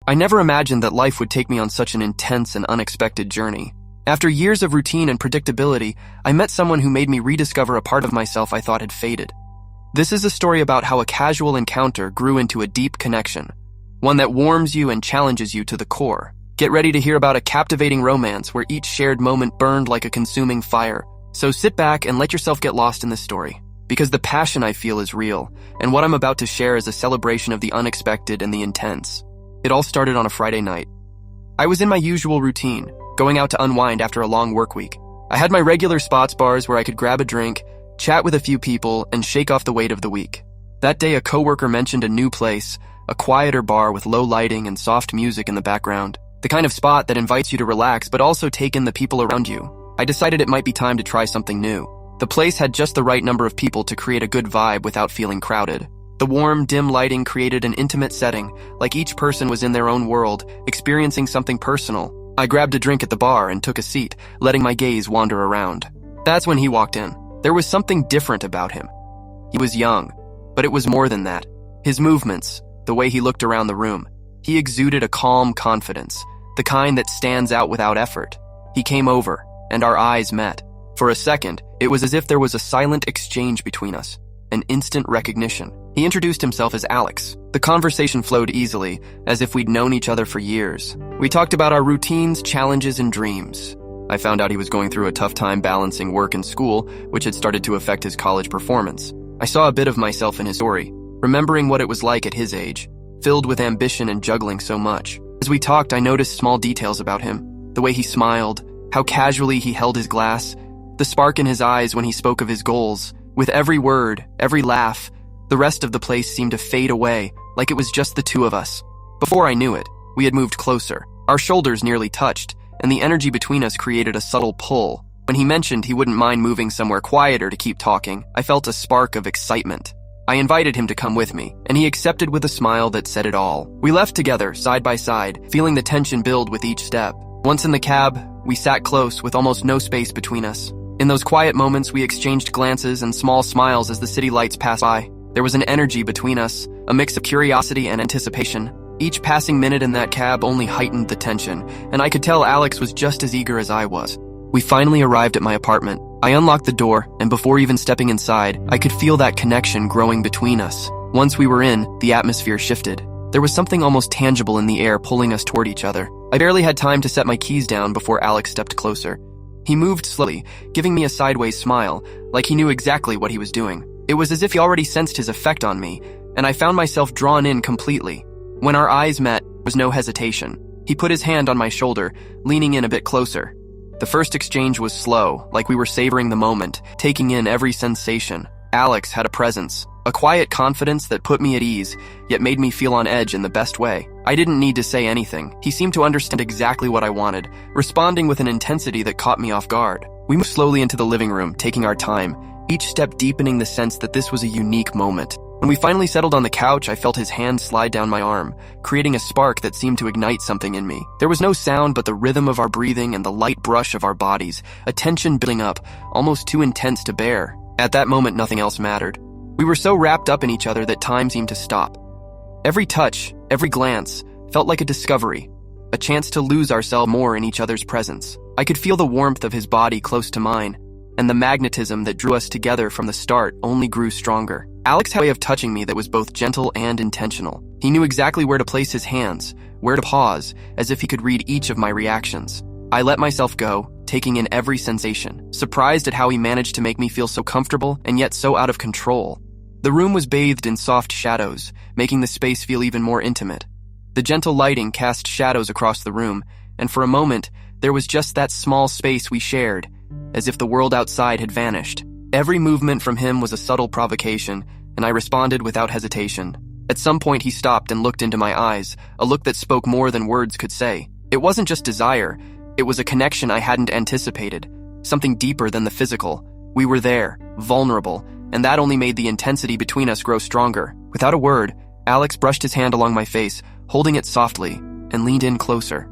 I never imagined that life would take me on such an intense and unexpected journey. After years of routine and predictability, I met someone who made me rediscover a part of myself I thought had faded. This is a story about how a casual encounter grew into a deep connection, one that warms you and challenges you to the core. Get ready to hear about a captivating romance where each shared moment burned like a consuming fire. So sit back and let yourself get lost in this story, because the passion I feel is real, and what I'm about to share is a celebration of the unexpected and the intense. It all started on a Friday night. I was in my usual routine, going out to unwind after a long work week. I had my regular spots bars where I could grab a drink, chat with a few people, and shake off the weight of the week. That day, a coworker mentioned a new place, a quieter bar with low lighting and soft music in the background. The kind of spot that invites you to relax but also take in the people around you. I decided it might be time to try something new. The place had just the right number of people to create a good vibe without feeling crowded. The warm, dim lighting created an intimate setting, like each person was in their own world, experiencing something personal. I grabbed a drink at the bar and took a seat, letting my gaze wander around. That's when he walked in. There was something different about him. He was young, but it was more than that. His movements, the way he looked around the room, he exuded a calm confidence, the kind that stands out without effort. He came over, and our eyes met. For a second, it was as if there was a silent exchange between us, an instant recognition. He introduced himself as Alex. The conversation flowed easily, as if we'd known each other for years. We talked about our routines, challenges, and dreams. I found out he was going through a tough time balancing work and school, which had started to affect his college performance. I saw a bit of myself in his story, remembering what it was like at his age, filled with ambition and juggling so much. As we talked, I noticed small details about him, the way he smiled, how casually he held his glass, the spark in his eyes when he spoke of his goals. With every word, every laugh, the rest of the place seemed to fade away, like it was just the two of us. Before I knew it, we had moved closer. Our shoulders nearly touched, and the energy between us created a subtle pull. When he mentioned he wouldn't mind moving somewhere quieter to keep talking, I felt a spark of excitement. I invited him to come with me, and he accepted with a smile that said it all. We left together, side by side, feeling the tension build with each step. Once in the cab, we sat close with almost no space between us. In those quiet moments, we exchanged glances and small smiles as the city lights passed by. There was an energy between us, a mix of curiosity and anticipation. Each passing minute in that cab only heightened the tension, and I could tell Alex was just as eager as I was. We finally arrived at my apartment. I unlocked the door, and before even stepping inside, I could feel that connection growing between us. Once we were in, the atmosphere shifted. There was something almost tangible in the air pulling us toward each other. I barely had time to set my keys down before Alex stepped closer. He moved slowly, giving me a sideways smile, like he knew exactly what he was doing. It was as if he already sensed his effect on me, and I found myself drawn in completely. When our eyes met, there was no hesitation. He put his hand on my shoulder, leaning in a bit closer. The first exchange was slow, like we were savoring the moment, taking in every sensation. Alex had a presence, a quiet confidence that put me at ease, yet made me feel on edge in the best way. I didn't need to say anything. He seemed to understand exactly what I wanted, responding with an intensity that caught me off guard. We moved slowly into the living room, taking our time, each step deepening the sense that this was a unique moment. When we finally settled on the couch, I felt his hand slide down my arm, creating a spark that seemed to ignite something in me. There was no sound but the rhythm of our breathing and the light brush of our bodies, a tension building up, almost too intense to bear. At that moment, nothing else mattered. We were so wrapped up in each other that time seemed to stop. Every touch, every glance, felt like a discovery, a chance to lose ourselves more in each other's presence. I could feel the warmth of his body close to mine, and the magnetism that drew us together from the start only grew stronger. Alex had a way of touching me that was both gentle and intentional. He knew exactly where to place his hands, where to pause, as if he could read each of my reactions. I let myself go, taking in every sensation, surprised at how he managed to make me feel so comfortable and yet so out of control. The room was bathed in soft shadows, making the space feel even more intimate. The gentle lighting cast shadows across the room, and for a moment, there was just that small space we shared, as if the world outside had vanished. Every movement from him was a subtle provocation, and I responded without hesitation. At some point, he stopped and looked into my eyes, a look that spoke more than words could say. It wasn't just desire, it was a connection I hadn't anticipated, something deeper than the physical. We were there, vulnerable, and that only made the intensity between us grow stronger. Without a word, Alex brushed his hand along my face, holding it softly, and leaned in closer.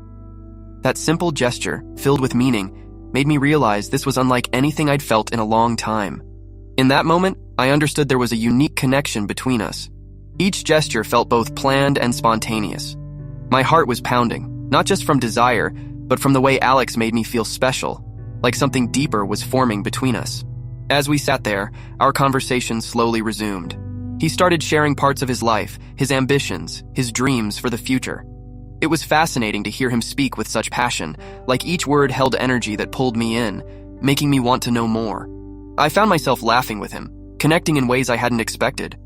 That simple gesture, filled with meaning, made me realize this was unlike anything I'd felt in a long time. In that moment, I understood there was a unique connection between us. Each gesture felt both planned and spontaneous. My heart was pounding, not just from desire, but from the way Alex made me feel special, like something deeper was forming between us. As we sat there, our conversation slowly resumed. He started sharing parts of his life, his ambitions, his dreams for the future. It was fascinating to hear him speak with such passion, like each word held energy that pulled me in, making me want to know more. I found myself laughing with him, connecting in ways I hadn't expected.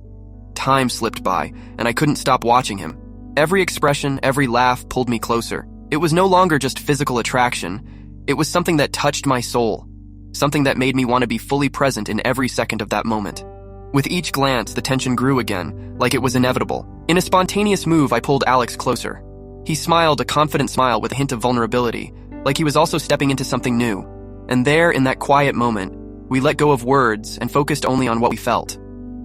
Time slipped by, and I couldn't stop watching him. Every expression, every laugh pulled me closer. It was no longer just physical attraction. It was something that touched my soul, something that made me want to be fully present in every second of that moment. With each glance, the tension grew again, like it was inevitable. In a spontaneous move, I pulled Alex closer. He smiled, a confident smile with a hint of vulnerability, like he was also stepping into something new. And there, in that quiet moment, we let go of words and focused only on what we felt.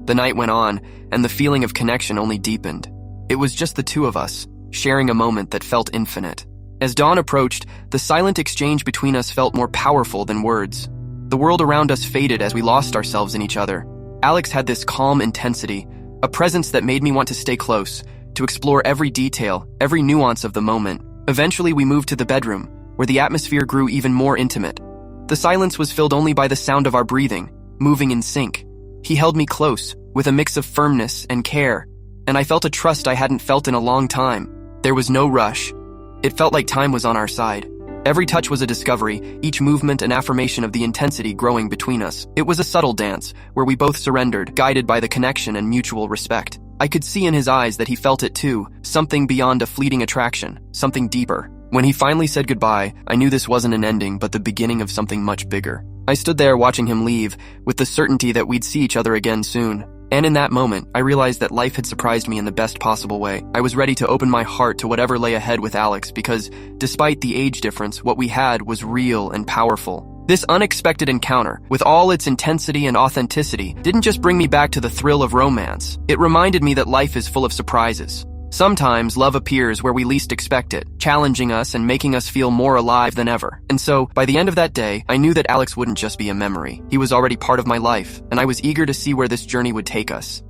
The night went on, and the feeling of connection only deepened. It was just the two of us, sharing a moment that felt infinite. As dawn approached, the silent exchange between us felt more powerful than words. The world around us faded as we lost ourselves in each other. Alex had this calm intensity, a presence that made me want to stay close, to explore every detail, every nuance of the moment. Eventually, we moved to the bedroom, where the atmosphere grew even more intimate. The silence was filled only by the sound of our breathing, moving in sync. He held me close, with a mix of firmness and care, and I felt a trust I hadn't felt in a long time. There was no rush. It felt like time was on our side. Every touch was a discovery, each movement an affirmation of the intensity growing between us. It was a subtle dance, where we both surrendered, guided by the connection and mutual respect. I could see in his eyes that he felt it too, something beyond a fleeting attraction, something deeper. When he finally said goodbye, I knew this wasn't an ending, but the beginning of something much bigger. I stood there watching him leave, with the certainty that we'd see each other again soon. And in that moment, I realized that life had surprised me in the best possible way. I was ready to open my heart to whatever lay ahead with Alex because, despite the age difference, what we had was real and powerful. This unexpected encounter, with all its intensity and authenticity, didn't just bring me back to the thrill of romance. It reminded me that life is full of surprises. Sometimes love appears where we least expect it, challenging us and making us feel more alive than ever. And so, by the end of that day, I knew that Alex wouldn't just be a memory. He was already part of my life, and I was eager to see where this journey would take us.